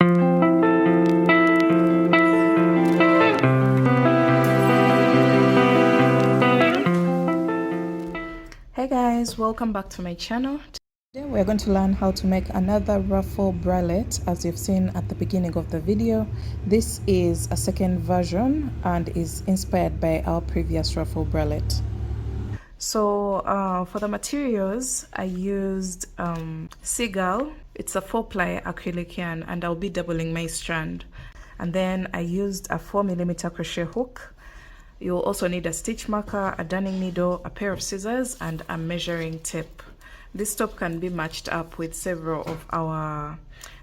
Hey guys, welcome back to my channel. Today we're going to learn how to make another ruffle bralette. As you've seen at the beginning of the video, this is a second version and is inspired by our previous ruffle bralette. So for the materials, I used Seagull. It's a 4-ply acrylic yarn, and I'll be doubling my strand. And then I used a 4mm crochet hook. You'll also need a stitch marker, a darning needle, a pair of scissors, and a measuring tape. This top can be matched up with several of our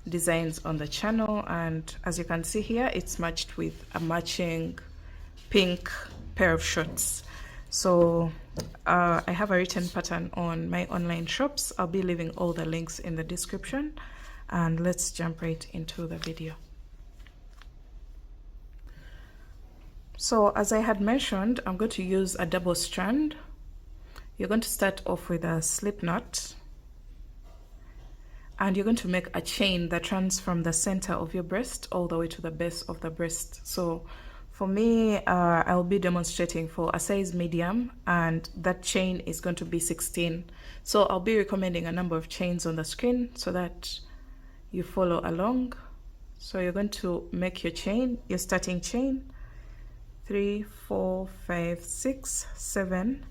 designs on the channel, and as you can see here, it's matched with a matching pink pair of shorts. So I have a written pattern on my online shops. I'll be leaving all the links in the description, and let's jump right into the video. So as I had mentioned, I'm going to use a double strand. You're going to start off with a slip knot, and you're going to make a chain that runs from the center of your breast all the way to the base of the breast. So for me, I'll be demonstrating for a size medium, and that chain is going to be 16. So I'll be recommending a number of chains on the screen so that you follow along. So you're going to make your chain, your starting chain, 3, 4, 5, 6, 7,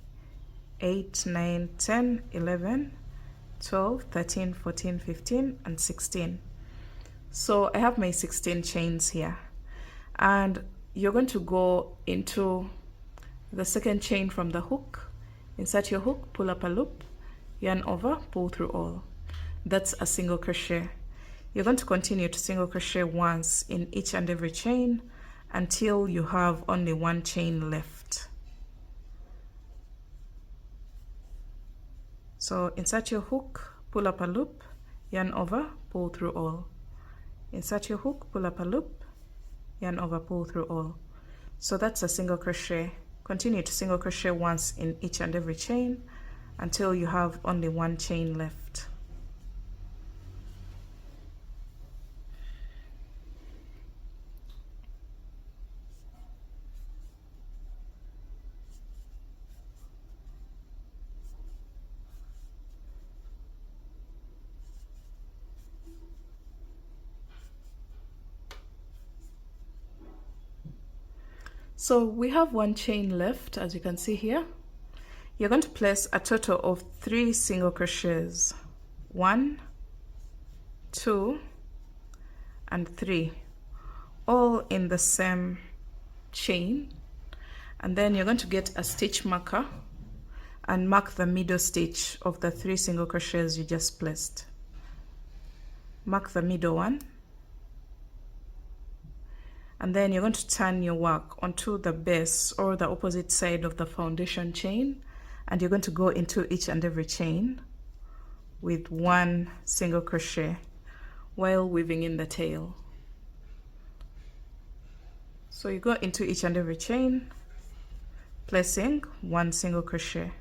8, 9, 10, 11, 12, 13, 14, 15, and 16. So I have my 16 chains here, and you're going to go into the second chain from the hook, insert your hook, pull up a loop, yarn over, pull through all. That's a single crochet. You're going to continue to single crochet once in each and every chain until you have only one chain left. So insert your hook, pull up a loop, yarn over, pull through all. Insert your hook, pull up a loop, yarn over, pull through all. So that's a single crochet. Continue to single crochet once in each and every chain until you have only one chain left. So we have one chain left, as you can see here. You're going to place a total of 3 single crochets. 1, 2, and 3, all in the same chain. And then you're going to get a stitch marker and mark the middle stitch of the 3 single crochets you just placed. Mark the middle one. And then you're going to turn your work onto the base or the opposite side of the foundation chain, and you're going to go into each and every chain with 1 single crochet while weaving in the tail. So you go into each and every chain, placing 1 single crochet.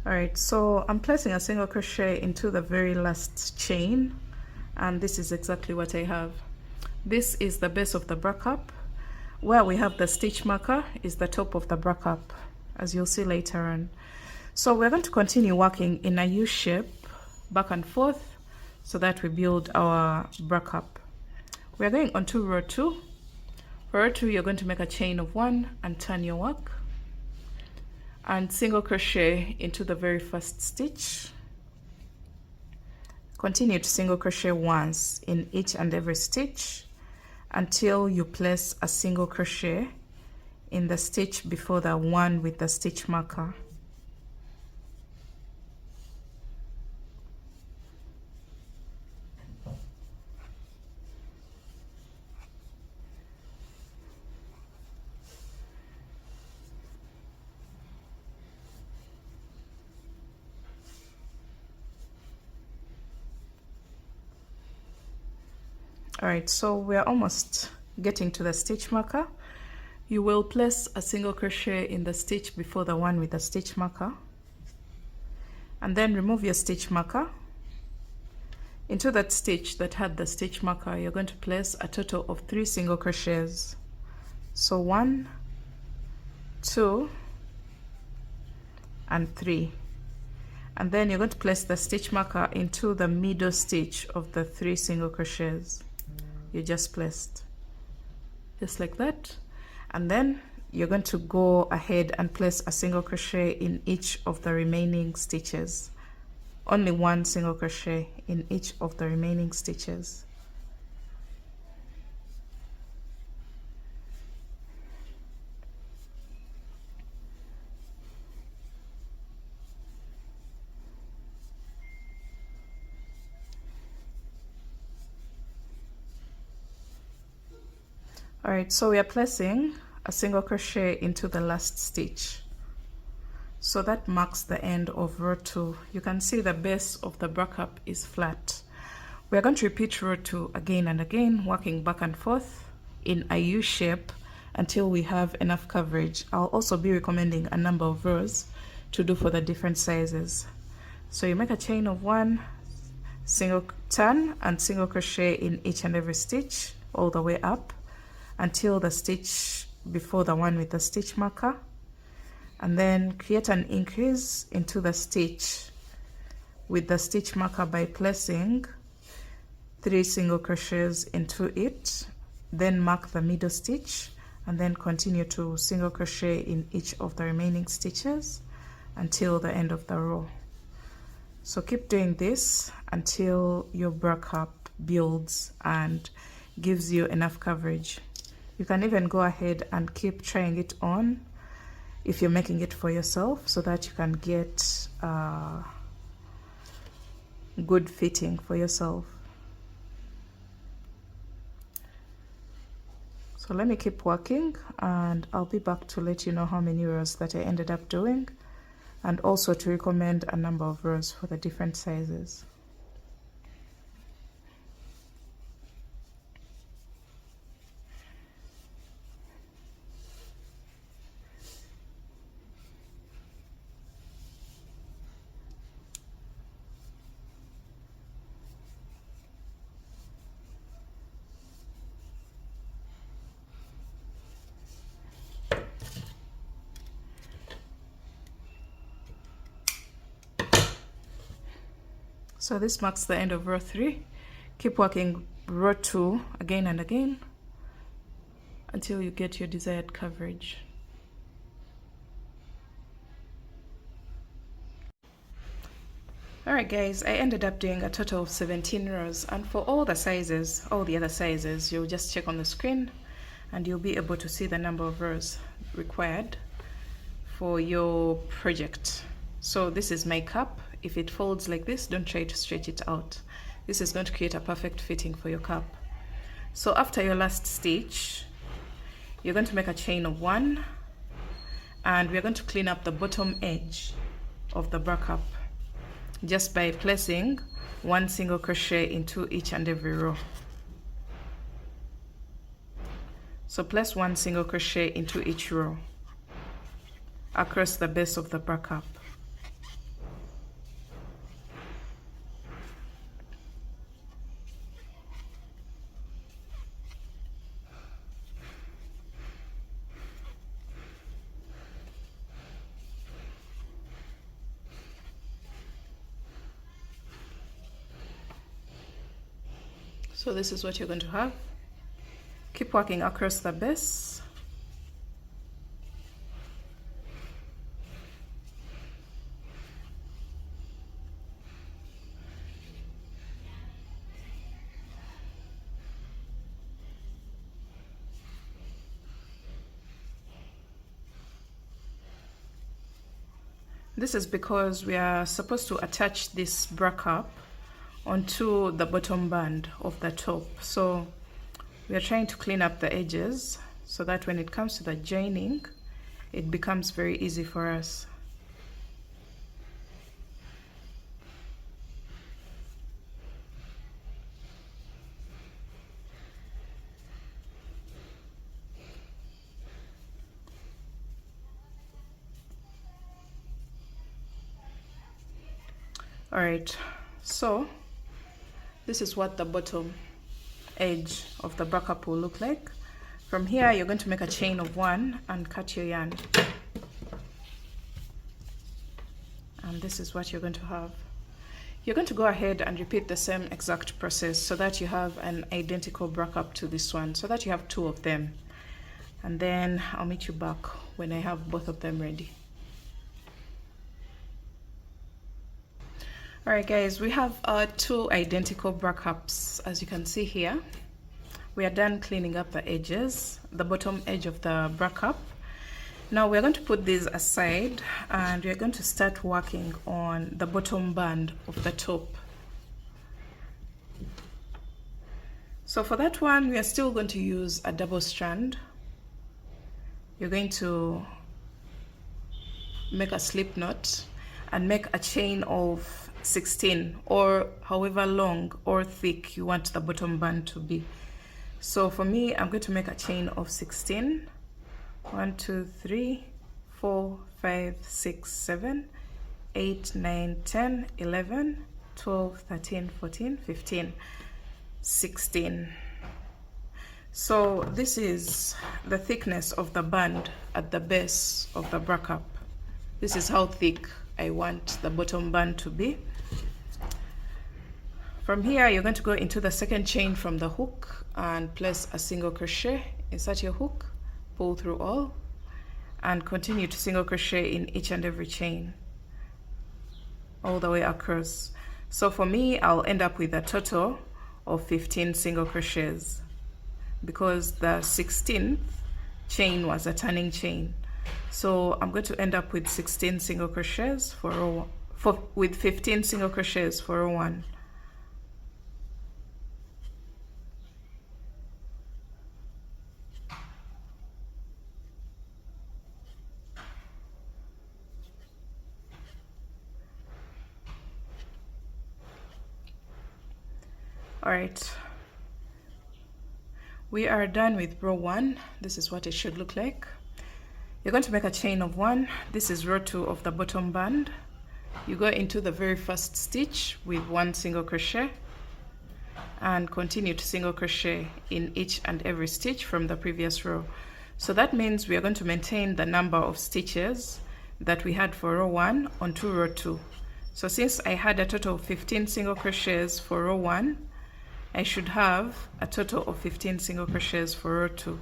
Alright, so I'm placing a single crochet into the very last chain, and this is exactly what I have. This is the base of the bra cup. Where we have the stitch marker is the top of the bra cup, as you'll see later on. So we're going to continue working in a U shape back and forth so that we build our bra cup. We're going on to row 2. For row 2, you're going to make a chain of 1 and turn your work, and single crochet into the very first stitch. Continue to single crochet once in each and every stitch until you place a single crochet in the stitch before the one with the stitch marker. Alright, so we're almost getting to the stitch marker. You will place a single crochet in the stitch before the one with the stitch marker, and then remove your stitch marker. Into that stitch that had the stitch marker, you're going to place a total of 3 single crochets. So 1, 2, and 3. And then you're going to place the stitch marker into the middle stitch of the 3 single crochets you just placed, just like that. And then you're going to go ahead and place a single crochet in each of the remaining stitches. Only 1 single crochet in each of the remaining stitches. Alright, so we are placing a single crochet into the last stitch. So that marks the end of row 2. You can see the base of the buttock is flat. We are going to repeat row 2 again and again, working back and forth in a U shape until we have enough coverage. I'll also be recommending a number of rows to do for the different sizes. So you make a chain of 1, single turn and single crochet in each and every stitch all the way up until the stitch before the one with the stitch marker, and then create an increase into the stitch with the stitch marker by placing 3 single crochets into it, then mark the middle stitch, and then continue to single crochet in each of the remaining stitches until the end of the row. So keep doing this until your buttock builds and gives you enough coverage. You can even go ahead and keep trying it on if you're making it for yourself, so that you can get good fitting for yourself. So let me keep working and I'll be back to let you know how many rows that I ended up doing, and also to recommend a number of rows for the different sizes. So this marks the end of row 3. Keep working row 2 again and again until you get your desired coverage. Alright guys, I ended up doing a total of 17 rows, and for all the sizes, all the other sizes, you'll just check on the screen and you'll be able to see the number of rows required for your project. So this is my cup. If it folds like this, don't try to stretch it out. This is going to create a perfect fitting for your cup. So after your last stitch, you're going to make a chain of 1, and we're going to clean up the bottom edge of the buttock just by placing 1 single crochet into each and every row. So place 1 single crochet into each row across the base of the buttock. So this is what you're going to have. Keep working across the base. This is because we are supposed to attach this bra cup onto the bottom band of the top. So we are trying to clean up the edges so that when it comes to the joining, it becomes very easy for us. Alright, so this is what the bottom edge of the bra cup will look like. From here, you're going to make a chain of 1 and cut your yarn. And this is what you're going to have. You're going to go ahead and repeat the same exact process so that you have an identical bra cup to this one, so that you have 2 of them. And then I'll meet you back when I have both of them ready. Alright guys, we have 2 identical bra cups. As you can see here, we are done cleaning up the edges, the bottom edge of the bra cup. Now we're going to put these aside and we're going to start working on the bottom band of the top. So for that one, we are still going to use a double strand. You're going to make a slip knot and make a chain of 16, or however long or thick you want the bottom band to be. So for me, I'm going to make a chain of 16. 1, 2, 3, 4, 5, 6, 7, 8, 9, 10, 11, 12, 13, 14, 15, 16. So this is the thickness of the band at the base of the bra cup. This is how thick I want the bottom band to be. From here, you're going to go into the second chain from the hook and place a single crochet, insert your hook, pull through all, and continue to single crochet in each and every chain all the way across. So for me, I'll end up with a total of 15 single crochets because the 16th chain was a turning chain. So I'm going to end up with 16 single crochets for row, with 15 single crochets for row 1. Alright, we are done with row 1. This is what it should look like. You're going to make a chain of 1. This is row 2 of the bottom band. You go into the very first stitch with 1 single crochet and continue to single crochet in each and every stitch from the previous row. So that means we are going to maintain the number of stitches that we had for row 1 onto row 2. So since I had a total of 15 single crochets for row 1, I should have a total of 15 single crochets for row 2.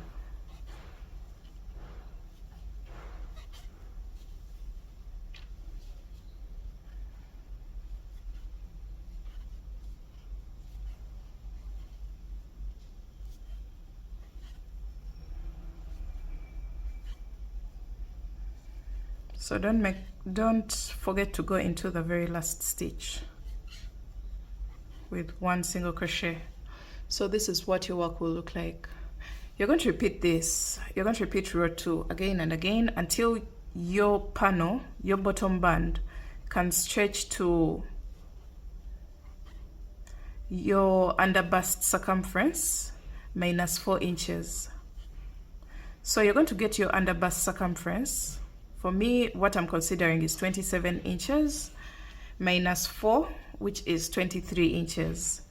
So don't forget to go into the very last stitch with 1 single crochet. So this is what your work will look like. You're going to repeat this. You're going to repeat row 2 again and again until your panel, your bottom band, can stretch to your underbust circumference minus 4 inches. So you're going to get your underbust circumference. For me, what I'm considering is 27 inches minus 4, which is 23 inches.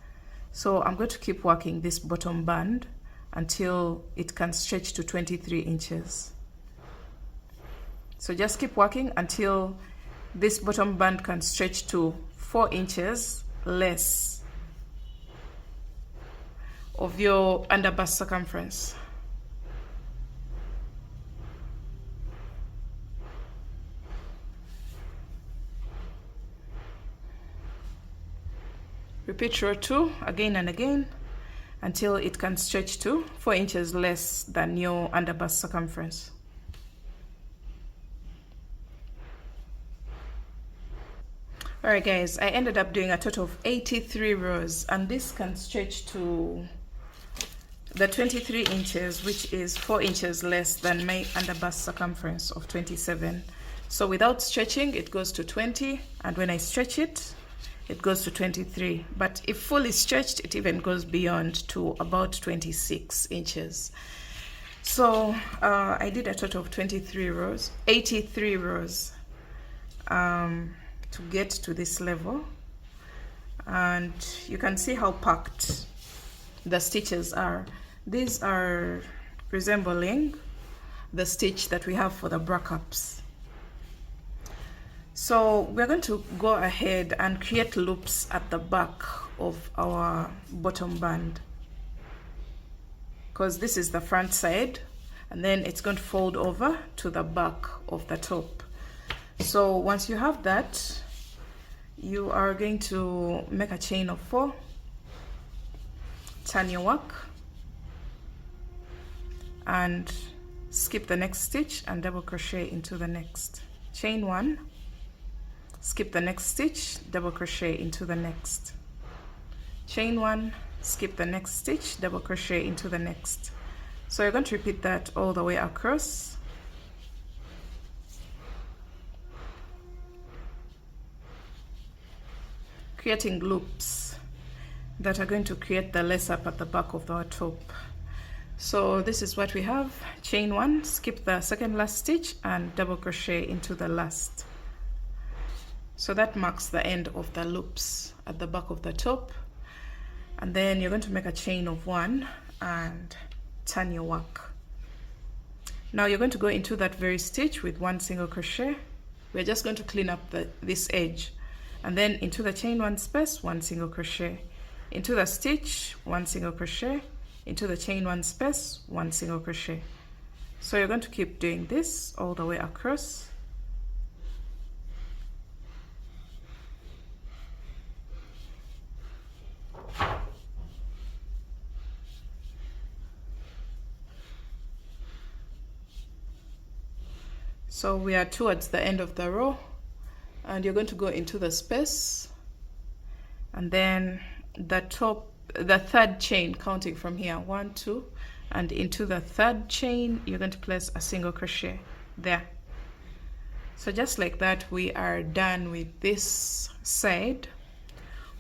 So I'm going to keep working this bottom band until it can stretch to 23 inches. So just keep working until this bottom band can stretch to 4 inches less of your underbust circumference. Repeat row 2 again and again until it can stretch to 4 inches less than your underbust circumference. Alright guys, I ended up doing a total of 83 rows, and this can stretch to the 23 inches, which is 4 inches less than my underbust circumference of 27. So without stretching, it goes to 20, and when I stretch it, it goes to 23. But if fully stretched, it even goes beyond to about 26 inches. So I did a total of 83 rows, 83 rows to get to this level, and you can see how packed the stitches are. These are resembling the stitch that we have for the bra cups. So we're going to go ahead and create loops at the back of our bottom band, because this is the front side, and then it's going to fold over to the back of the top. So once you have that, you are going to make a chain of 4, turn your work, and skip the next stitch and double crochet into the next. Chain 1, skip the next stitch, double crochet into the next. Chain 1, skip the next stitch, double crochet into the next. So you're going to repeat that all the way across. Creating loops that are going to create the lace up at the back of our top. So this is what we have. Chain 1, skip the second last stitch and double crochet into the last. So that marks the end of the loops at the back of the top. And then you're going to make a chain of 1 and turn your work. Now you're going to go into that very stitch with 1 single crochet. We're just going to clean up this edge, and then into the chain 1 space, 1 single crochet, into the stitch, 1 single crochet, into the chain 1 space, 1 single crochet. So you're going to keep doing this all the way across. So we are towards the end of the row, and you're going to go into the space, and then the third chain, counting from here, 1, 2, and into the third chain you're going to place a single crochet there. So just like that, we are done with this side.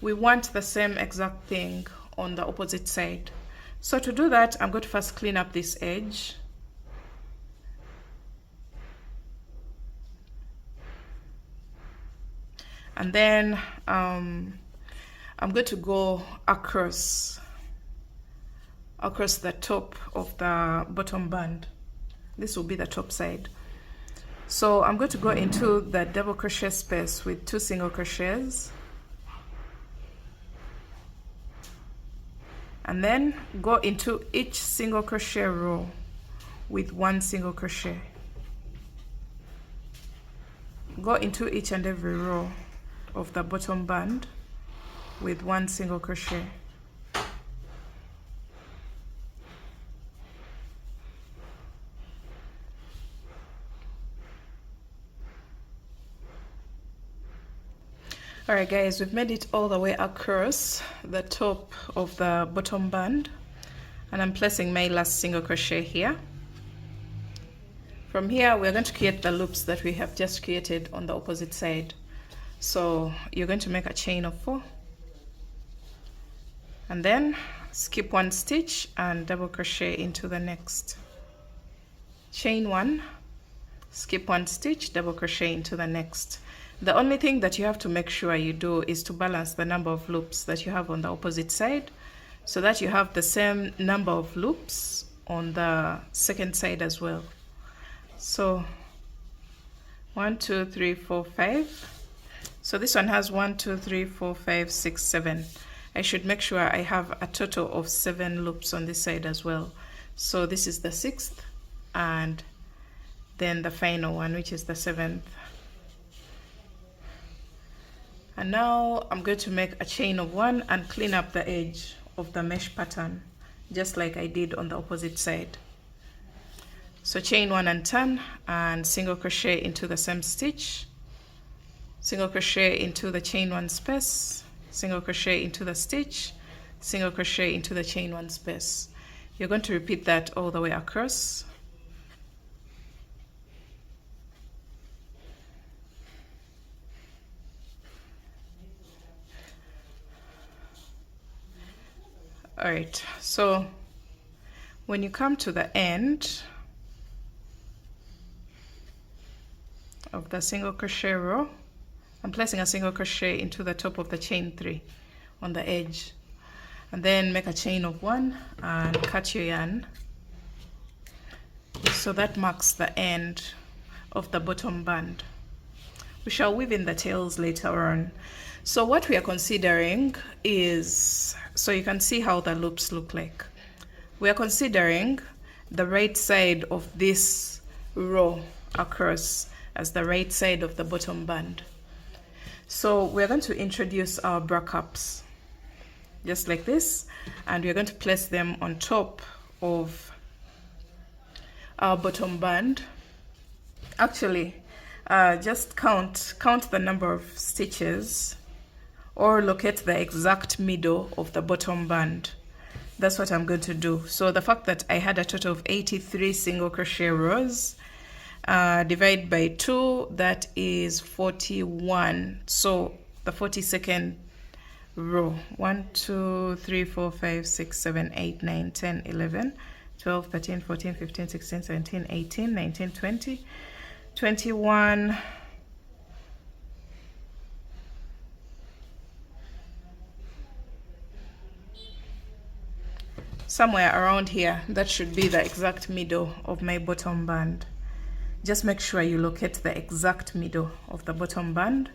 We want the same exact thing on the opposite side. So to do that, I'm going to first clean up this edge. And then I'm going to go across the top of the bottom band. This will be the top side. So I'm going to go into the double crochet space with 2 single crochets, and then go into each single crochet row with 1 single crochet. Go into each and every row of the bottom band with 1 single crochet. Alright guys, we've made it all the way across the top of the bottom band, and I'm placing my last single crochet here. From here we're going to create the loops that we have just created on the opposite side. So you're going to make a chain of 4, and then skip 1 stitch and double crochet into the next. Chain 1, skip 1 stitch, double crochet into the next. The only thing that you have to make sure you do is to balance the number of loops that you have on the opposite side, so that you have the same number of loops on the second side as well. So 1, 2, 3, 4, 5. So this one has 1, 2, 3, 4, 5, 6, 7. I should make sure I have a total of 7 loops on this side as well. So this is the 6th, and then the final one, which is the 7th. And now I'm going to make a chain of 1 and clean up the edge of the mesh pattern, just like I did on the opposite side. So chain 1 and turn, and single crochet into the same stitch. single crochet into the chain 1 space, single crochet into the stitch, single crochet into the chain 1 space. You're going to repeat that all the way across. All right, so when you come to the end of the single crochet row, I'm placing a single crochet into the top of the chain 3 on the edge, and then make a chain of 1 and cut your yarn. So that marks the end of the bottom band. We shall weave in the tails later on. So what we are considering is, so you can see how the loops look like. We are considering the right side of this row across as the right side of the bottom band. So we're going to introduce our bra cups just like this, and we're going to place them on top of our bottom band. Actually, just count the number of stitches, or locate the exact middle of the bottom band. That's what I'm going to do. So the fact that I had a total of 83 single crochet rows, divide by 2, that is 41. So the 42nd row, 1 2 3 4 5 6 7 8 9 10 11 12 13 14 15 16 17 18 19 20 21 somewhere around here. That should be the exact middle of my bottom band. Just make sure you locate the exact middle of the bottom band,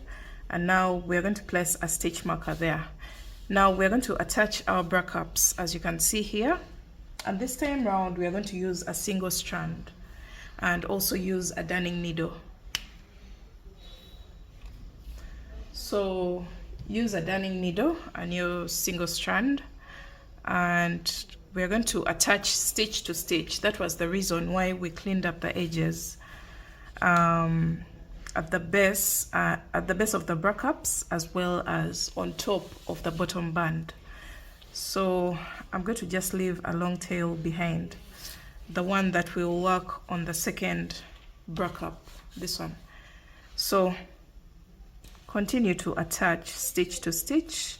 and now we're going to place a stitch marker there. Now we're going to attach our bra cups, as you can see here, and this time round we're going to use a single strand and also use a darning needle. So use a darning needle and use single strand, and we're going to attach stitch to stitch. That was the reason why we cleaned up the edges at the base of the bra cups, as well as on top of the bottom band. So I'm going to just leave a long tail behind, the one that will work on the second bra cup, this one. So continue to attach stitch to stitch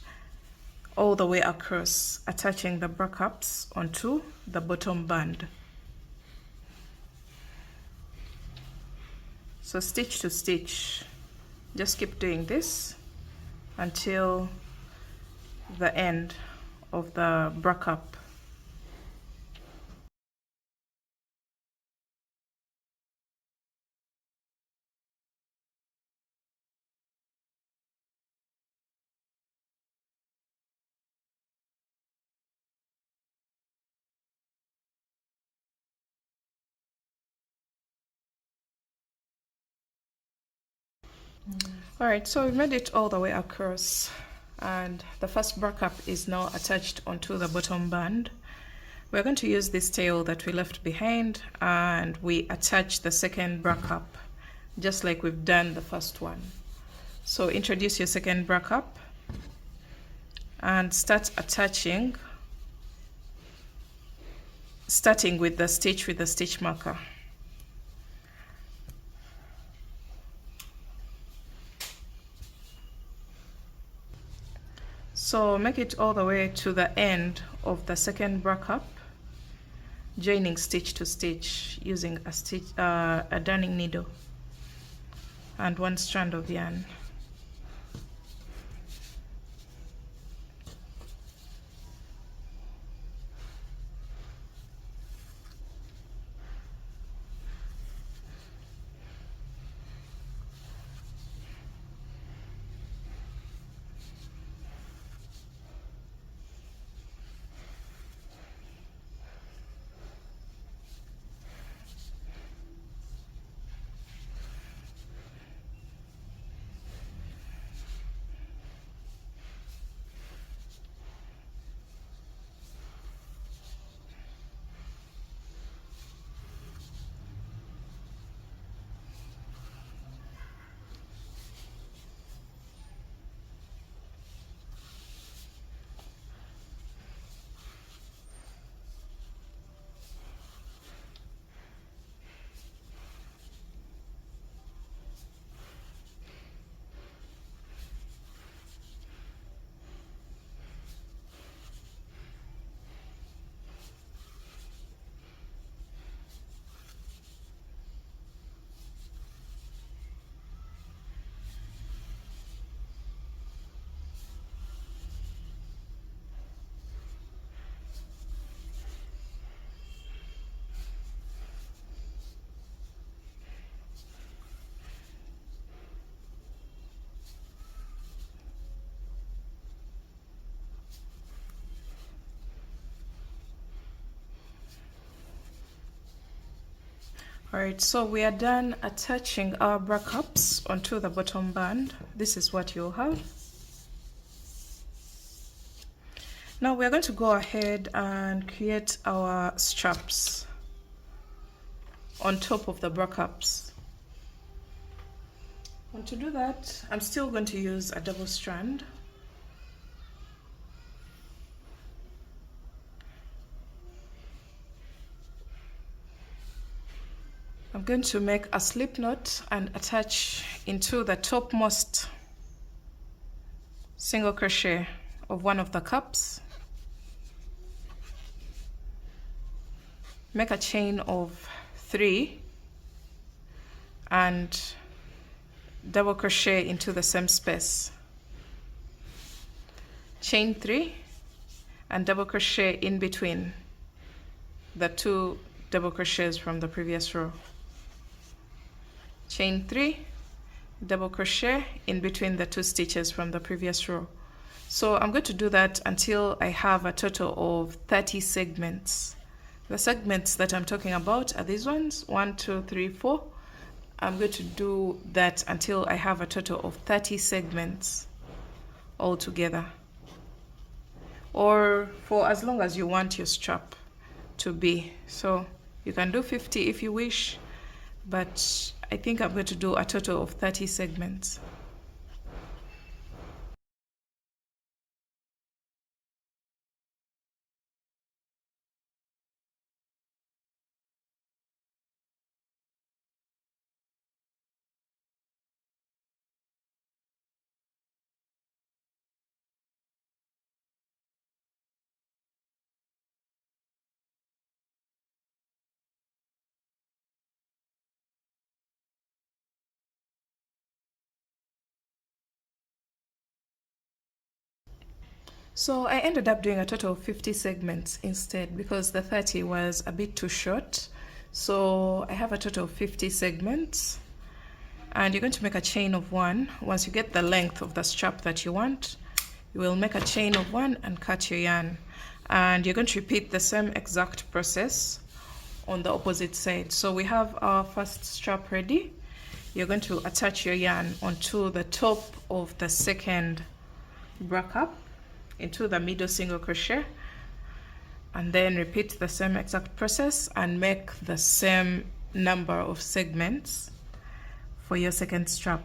all the way across, attaching the bra cups onto the bottom band. So stitch to stitch, just keep doing this until the end of the bra cup. Alright, so we made it all the way across, and the first bra cup is now attached onto the bottom band. We're going to use this tail that we left behind, and we attach the second bra cup just like we've done the first one. So introduce your second bra cup and start attaching, starting with the stitch with the stitch marker. So make it all the way to the end of the second bra cup, joining stitch to stitch using a darning needle and one strand of yarn. Alright, so we are done attaching our bra cups onto the bottom band. This is what you'll have. Now we're going to go ahead and create our straps on top of the bra cups. And to do that, I'm still going to use a double strand. I'm going to make a slip knot and attach into the topmost single crochet of one of the cups. Make a chain of 3 and double crochet into the same space. Chain 3 and double crochet in between the 2 double crochets from the previous row. Chain 3, double crochet in between the 2 stitches from the previous row. So I'm going to do that until I have a total of 30 segments. The segments that I'm talking about are these ones, 1, 2, 3, 4. I'm going to do that until I have a total of 30 segments all together, or for as long as you want your strap to be. So you can do 50 if you wish, but I think I'm going to do a total of 30 segments. So I ended up doing a total of 50 segments instead because the 30 was a bit too short. So I have a total of 50 segments, and you're going to make a chain of 1. Once you get the length of the strap that you want, you will make a chain of 1 and cut your yarn. And you're going to repeat the same exact process on the opposite side. So we have our first strap ready. You're going to attach your yarn onto the top of the second bra cup into the middle single crochet, and then repeat the same exact process and make the same number of segments for your second strap.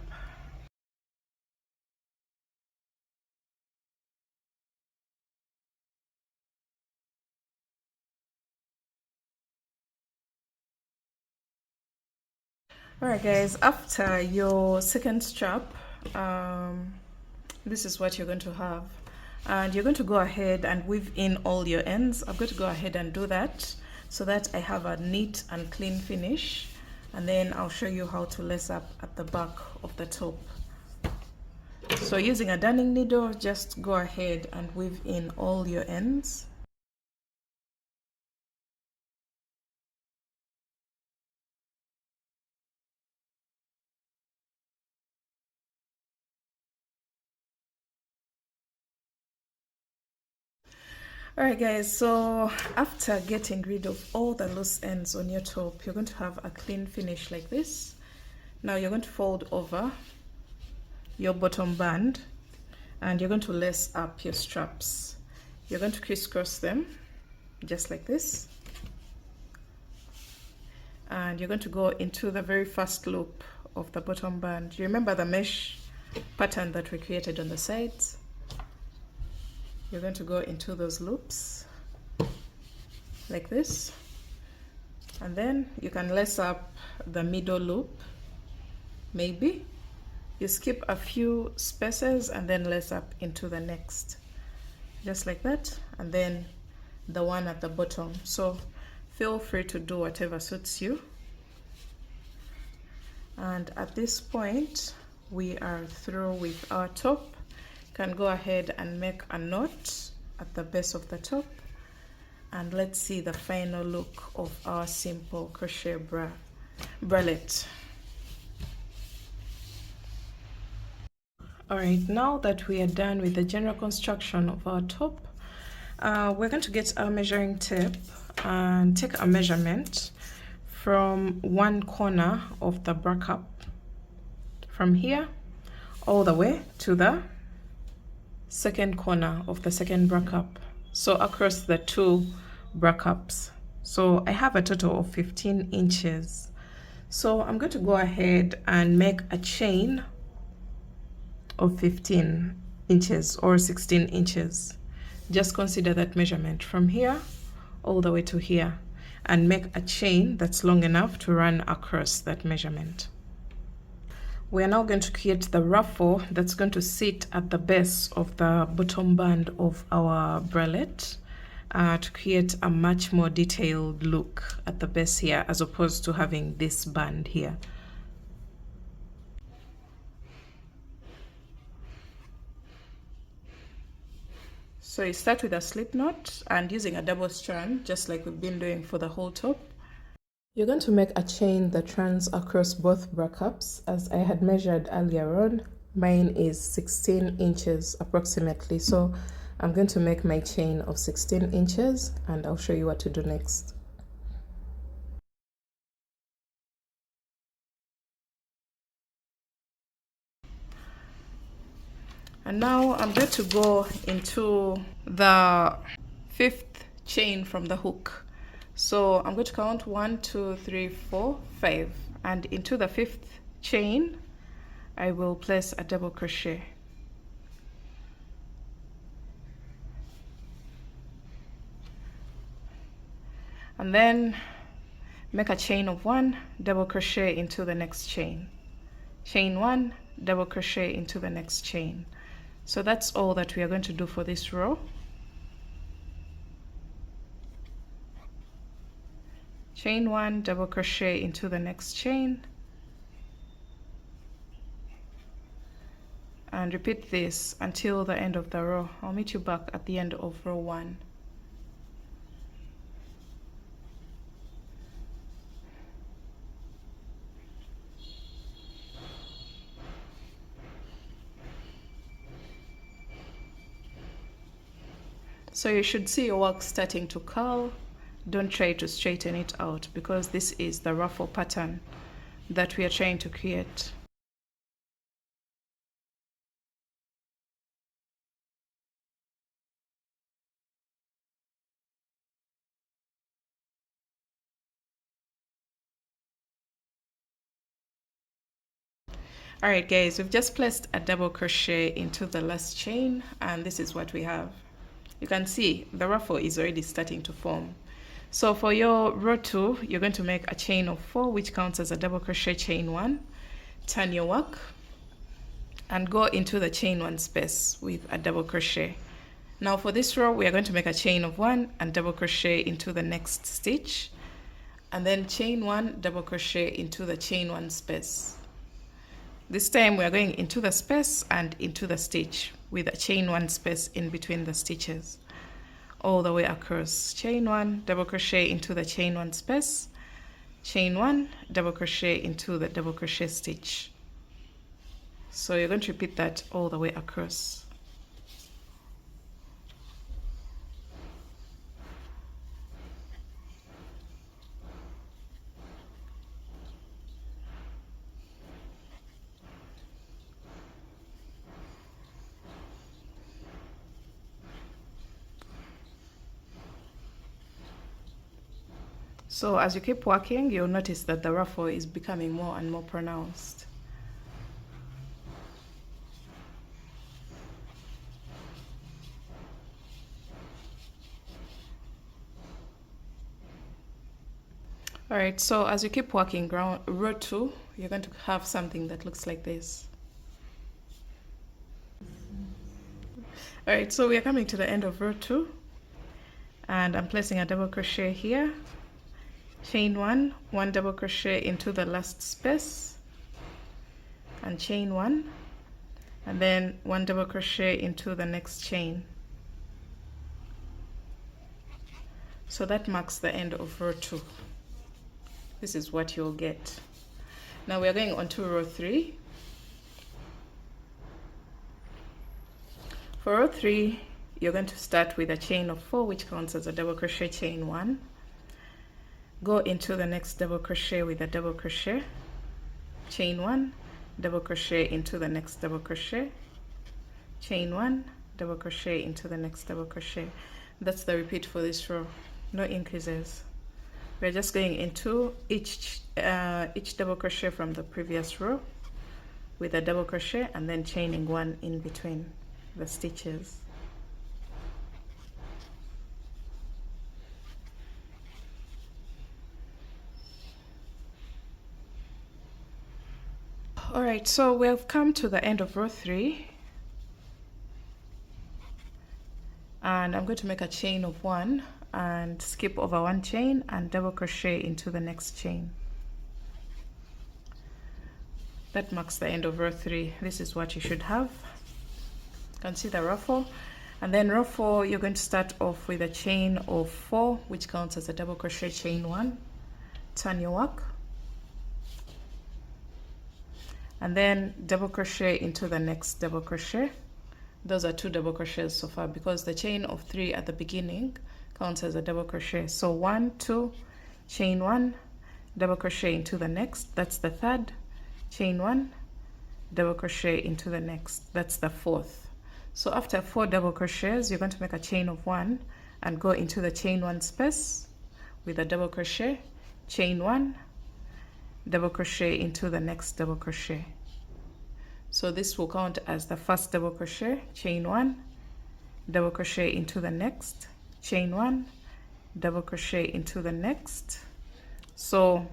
Alright guys, after your second strap, this is what you're going to have. And you're going to go ahead and weave in all your ends. I'm going to go ahead and do that so that I have a neat and clean finish, and then I'll show you how to lace up at the back of the top. So using a darning needle, just go ahead and weave in all your ends. Alright guys, so after getting rid of all the loose ends on your top, you're going to have a clean finish like this. Now you're going to fold over your bottom band and you're going to lace up your straps. You're going to crisscross them just like this, and you're going to go into the very first loop of the bottom band. You remember the mesh pattern that we created on the sides? You're going to go into those loops like this, and then you can lace up the middle loop. Maybe you skip a few spaces and then lace up into the next, just like that, and then the one at the bottom. So feel free to do whatever suits you. And at this point we are through with our top. Can go ahead and make a knot at the base of the top, and let's see the final look of our simple crochet bralette. Alright, now that we are done with the general construction of our top, we're going to get our measuring tape and take a measurement from one corner of the bra cup, from here all the way to the second corner of the second bra cup, so across the two bra cups. So I have a total of 15 inches. So I'm going to go ahead and make a chain of 15 inches or 16 inches. Just consider that measurement from here all the way to here, and make a chain that's long enough to run across that measurement. We are now going to create the ruffle that's going to sit at the base of the bottom band of our bralette, to create a much more detailed look at the base here, as opposed to having this band here. So you start with a slip knot and using a double strand, just like we've been doing for the whole top. You're going to make a chain that runs across both bra cups, as I had measured earlier on. Mine is 16 inches approximately, so I'm going to make my chain of 16 inches and I'll show you what to do next. And now I'm going to go into the 5th chain from the hook. So I'm going to count 1, 2, 3, 4, 5, and into the 5th chain I will place a double crochet. And then make a chain of 1, double crochet into the next chain. Chain 1, double crochet into the next chain. So that's all that we are going to do for this row. Chain 1, double crochet into the next chain, and repeat this until the end of the row. I'll meet you back at the end of row 1. So you should see your work starting to curl. Don't try to straighten it out, because this is the ruffle pattern that we are trying to create. Alright guys, we've just placed a double crochet into the last chain, and this is what we have. You can see the ruffle is already starting to form. So for your row 2, you're going to make a chain of 4, which counts as a double crochet chain 1. Turn your work and go into the chain 1 space with a double crochet. Now for this row, we are going to make a chain of 1 and double crochet into the next stitch, and then chain 1, double crochet into the chain 1 space. This time we are going into the space and into the stitch with a chain 1 space in between the stitches all the way across. Chain 1, double crochet into the chain 1 space, chain 1, double crochet into the double crochet stitch. So you're going to repeat that all the way across. So as you keep working, you'll notice that the ruffle is becoming more and more pronounced. Alright, so as you keep working row 2, you're going to have something that looks like this. Alright, so we are coming to the end of row 2, and I'm placing a double crochet here. Chain 1, 1 double crochet into the last space, and chain 1, and then 1 double crochet into the next chain. So that marks the end of row 2. This is what you'll get. Now we are going on to row 3. For row 3, you're going to start with a chain of 4, which counts as a double crochet chain 1. go into the next double crochet with a double crochet, chain 1, double crochet into the next double crochet, chain 1, double crochet into the next double crochet. That's the repeat for this row, no increases. We're just going into each double crochet from the previous row with a double crochet and then chaining 1 in between the stitches. Alright, so we've come to the end of row 3, and I'm going to make a chain of 1 and skip over 1 chain and double crochet into the next chain. That marks the end of row 3. This is what you should have. You can see the ruffle, and then row 4 you're going to start off with a chain of 4, which counts as a double crochet, chain 1, turn your work, and then double crochet into the next double crochet. Those are 2 double crochets so far because the chain of 3 at the beginning counts as a double crochet. So 1, 2, chain 1, double crochet into the next, that's the 3rd, chain 1, double crochet into the next, that's the 4th. So after 4 double crochets you're going to make a chain of 1 and go into the chain 1 space with a double crochet, chain 1, double crochet into the next double crochet. So this will count as the first double crochet, chain 1, double crochet into the next, chain 1, double crochet into the next. So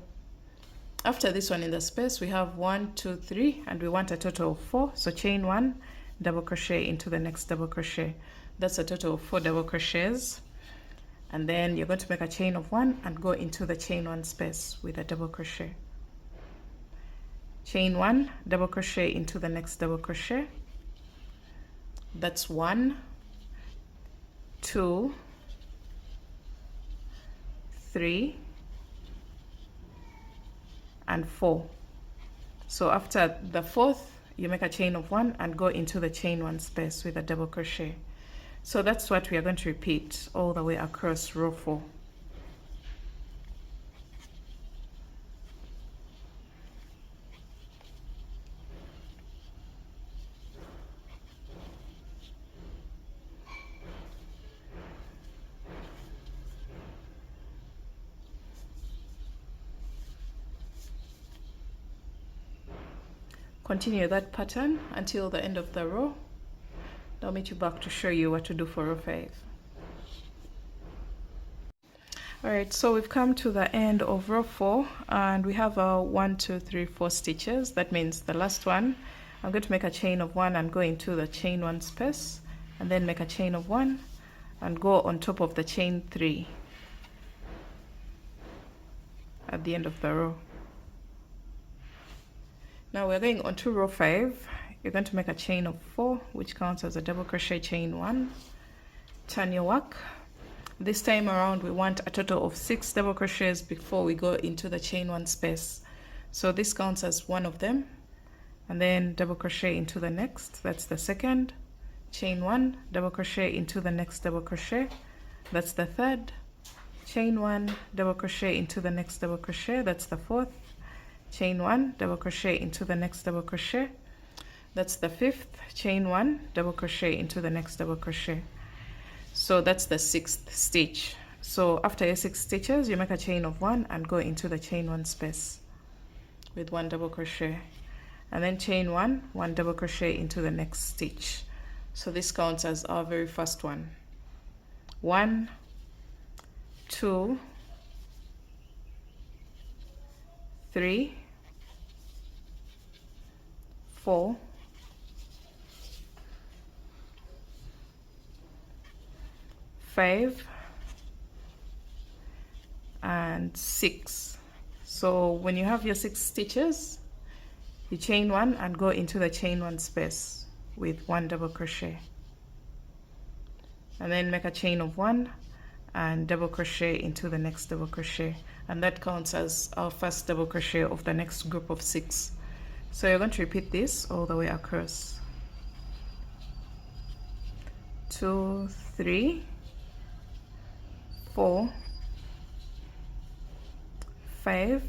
after this one in the space we have 1, 2, 3, and we want a total of 4. So chain 1, double crochet into the next double crochet. That's a total of 4 double crochets. And then you're going to make a chain of 1 and go into the chain 1 space with a double crochet. Chain 1, double crochet into the next double crochet. That's 1, 2, 3, and 4. So after the 4th you make a chain of 1 and go into the chain 1 space with a double crochet. So that's what we are going to repeat all the way across row 4. Continue that pattern until the end of the row. I'll meet you back to show you what to do for row 5. Alright, so we've come to the end of row 4 and we have a 1, 2, 3, 4 stitches. That means the last one, I'm going to make a chain of 1 and go into the chain 1 space, and then make a chain of 1 and go on top of the chain 3 at the end of the row. Now we're going on to row 5. You're going to make a chain of 4, which counts as a double crochet, chain 1, turn your work. This time around we want a total of 6 double crochets before we go into the chain 1 space. So this counts as one of them, and then double crochet into the next, that's the 2nd, chain 1, double crochet into the next double crochet, that's the 3rd, chain 1, double crochet into the next double crochet, that's the 4th, chain 1, double crochet into the next double crochet, that's the 5th, chain 1, double crochet into the next double crochet. So that's the 6th stitch. So after your 6 stitches you make a chain of 1 and go into the chain 1 space with 1 double crochet, and then chain 1, 1 double crochet into the next stitch. So this counts as our very first one. 1, 2, 3, 4, 5, and 6. So when you have your 6 stitches, you chain 1 and go into the chain 1 space with 1 double crochet, and then make a chain of 1 and double crochet into the next double crochet, and that counts as our first double crochet of the next group of 6. So you're going to repeat this all the way across. 2, 3, 4, 5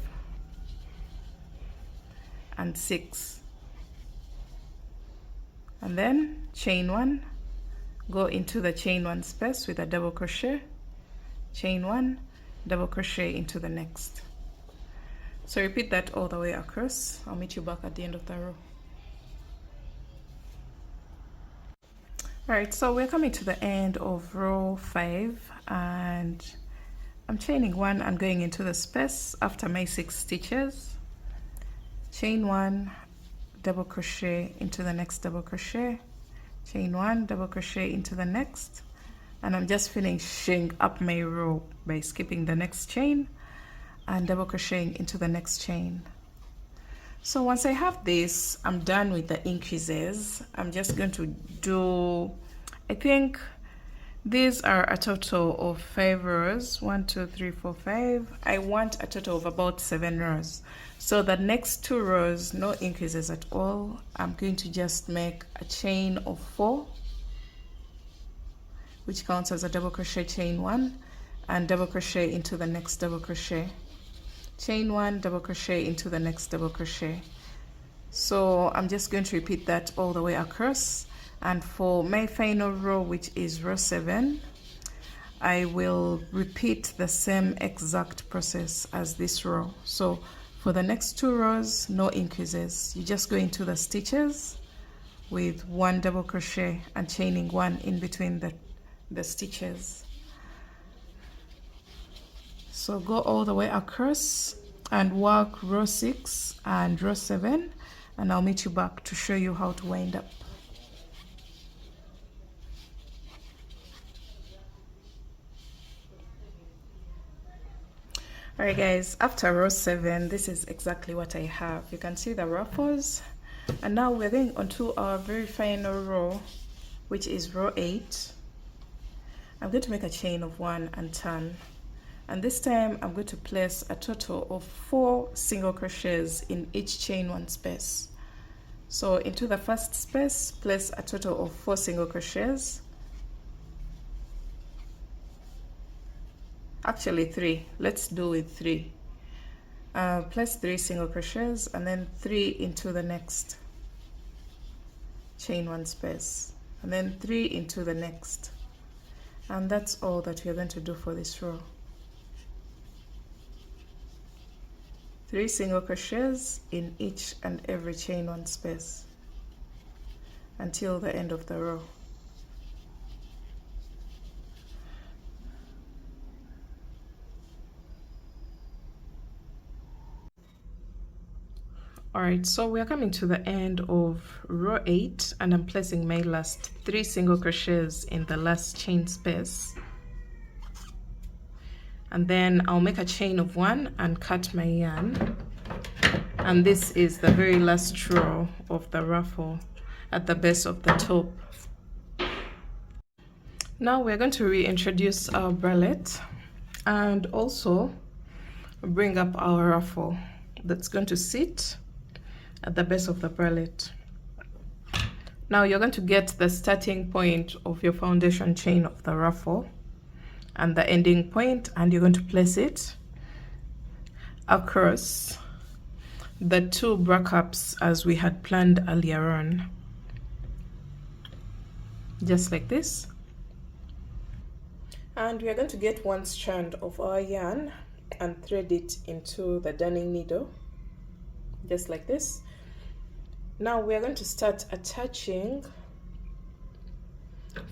and 6, and then chain 1, go into the chain 1 space with a double crochet, chain 1, double crochet into the next. So repeat that all the way across. I'll meet you back at the end of the row. Alright, so we're coming to the end of row 5, and I'm chaining 1 and going into the space after my 6 stitches. Chain 1, double crochet into the next double crochet, chain 1, double crochet into the next, and I'm just finishing up my row by skipping the next chain and double crocheting into the next chain. So once I have this, I'm done with the increases. I'm just going to do, I think these are a total of 5 rows. 1, 2, 3, 4, 5. I want a total of about 7 rows. So the next 2 rows, no increases at all. I'm going to just make a chain of 4, which counts as a double crochet, chain 1, and double crochet into the next double crochet. Chain 1, double crochet into the next double crochet. So I'm just going to repeat that all the way across, and for my final row, which is row 7, I will repeat the same exact process as this row. So for the next 2 rows, no increases. You just go into the stitches with 1 double crochet and chaining 1 in between the stitches. So go all the way across and work row 6 and row 7, and I'll meet you back to show you how to wind up. Alright guys, after row 7, this is exactly what I have. You can see the ruffles, and now we're going on to our very final row, which is row 8. I'm going to make a chain of 1 and turn. And this time I'm going to place a total of 4 single crochets in each chain 1 space. So into the first space, place a total of 4 single crochets. Actually 3. Let's do with 3. Place 3 single crochets and then 3 into the next chain 1 space, and then 3 into the next. And that's all that we're going to do for this row. 3 single crochets in each and every chain 1 space until the end of the row. Alright, so we are coming to the end of row 8, and I'm placing my last 3 single crochets in the last chain space. And then I'll make a chain of 1 and cut my yarn. And this is the very last row of the ruffle at the base of the top. Now we're going to reintroduce our bralette and also bring up our ruffle that's going to sit at the base of the bralette. Now you're going to get the starting point of your foundation chain of the ruffle and the ending point, and you're going to place it across the 2 bra cups as we had planned earlier on, just like this. And we are going to get 1 strand of our yarn and thread it into the darning needle, just like this. Now we are going to start attaching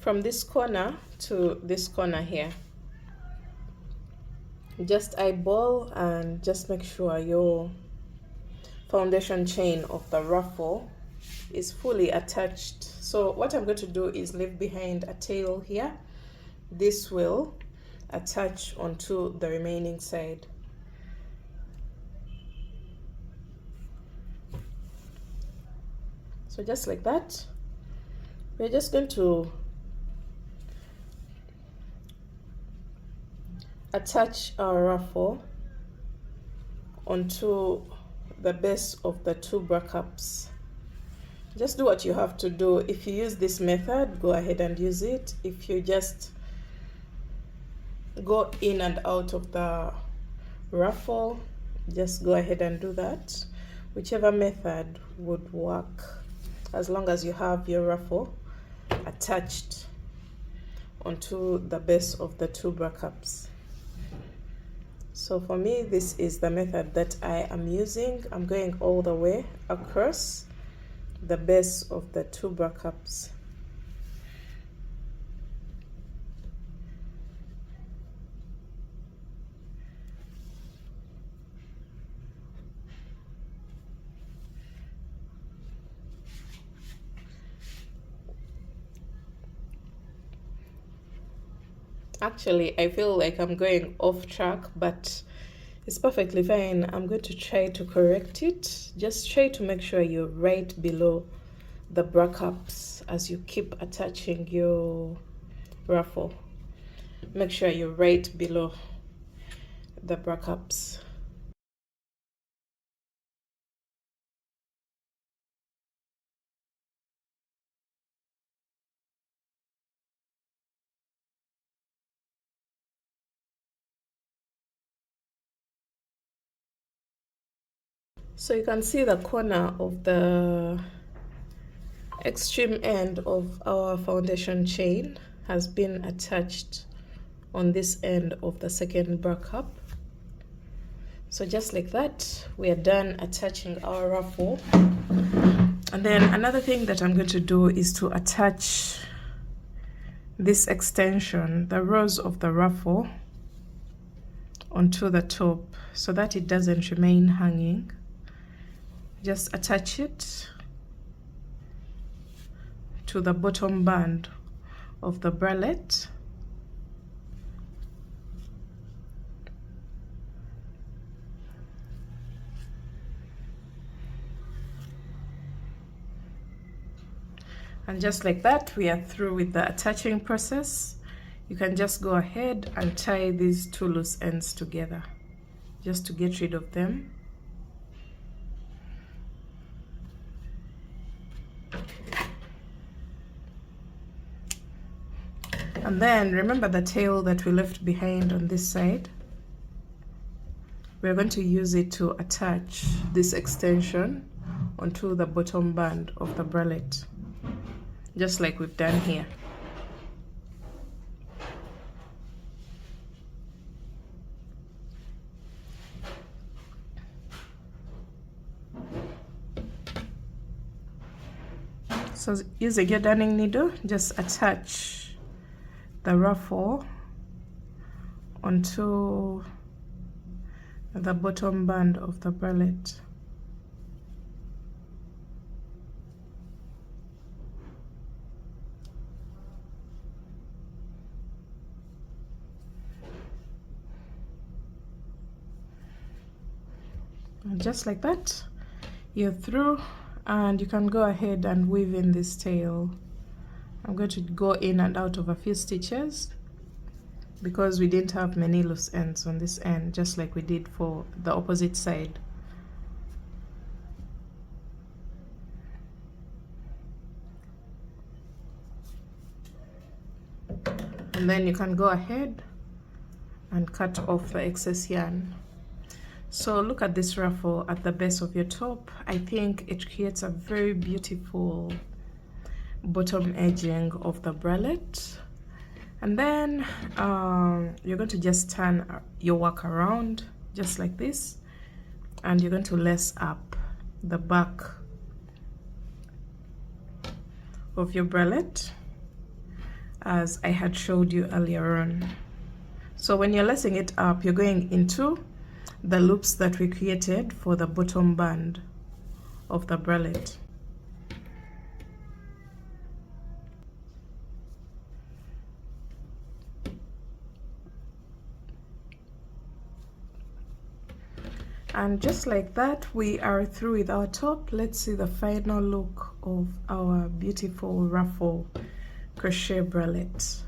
from this corner to this corner here. Just eyeball and just make sure your foundation chain of the ruffle is fully attached. So what I'm going to do is leave behind a tail here. This will attach onto the remaining side. So just like that, we're just going to attach our ruffle onto the base of the 2 bra cups. Just do what you have to do. If you use this method, go ahead and use it. If you just go in and out of the ruffle, just go ahead and do that. Whichever method would work, as long as you have your ruffle attached onto the base of the two bra cups. So for me, this is the method that I am using. I'm going all the way across the base of the two bra cups. Actually, I feel like I'm going off track, but it's perfectly fine. I'm going to try to correct it. Just try to make sure you're right below the bra cups as you keep attaching your ruffle. Make sure you're right below the bra cups. So you can see the corner of the extreme end of our foundation chain has been attached on this end of the second bra cup. So just like that, we are done attaching our ruffle. And then another thing that I'm going to do is to attach this extension, the rose of the ruffle, onto the top so that it doesn't remain hanging. Just attach it to the bottom band of the bralette. And just like that, we are through with the attaching process. You can just go ahead and tie these two loose ends together just to get rid of them. And then remember the tail that we left behind on this side. We're going to use it to attach this extension onto the bottom band of the bralette, just like we've done here. So using your darning needle, just attach the ruffle onto the bottom band of the bralette. And just like that, you're through, and you can go ahead and weave in this tail. I'm going to go in and out of a few stitches because we didn't have many loose ends on this end, just like we did for the opposite side. And then you can go ahead and cut off the excess yarn. So look at this ruffle at the base of your top. I think it creates a very beautiful bottom edging of the bralette. And then you're going to just turn your work around just like this, and you're going to lace up the back of your bralette as I had showed you earlier on. So when you're lacing it up, you're going into the loops that we created for the bottom band of the bralette. And just like that, we are through with our top. Let's see the final look of our beautiful ruffle crochet bralette.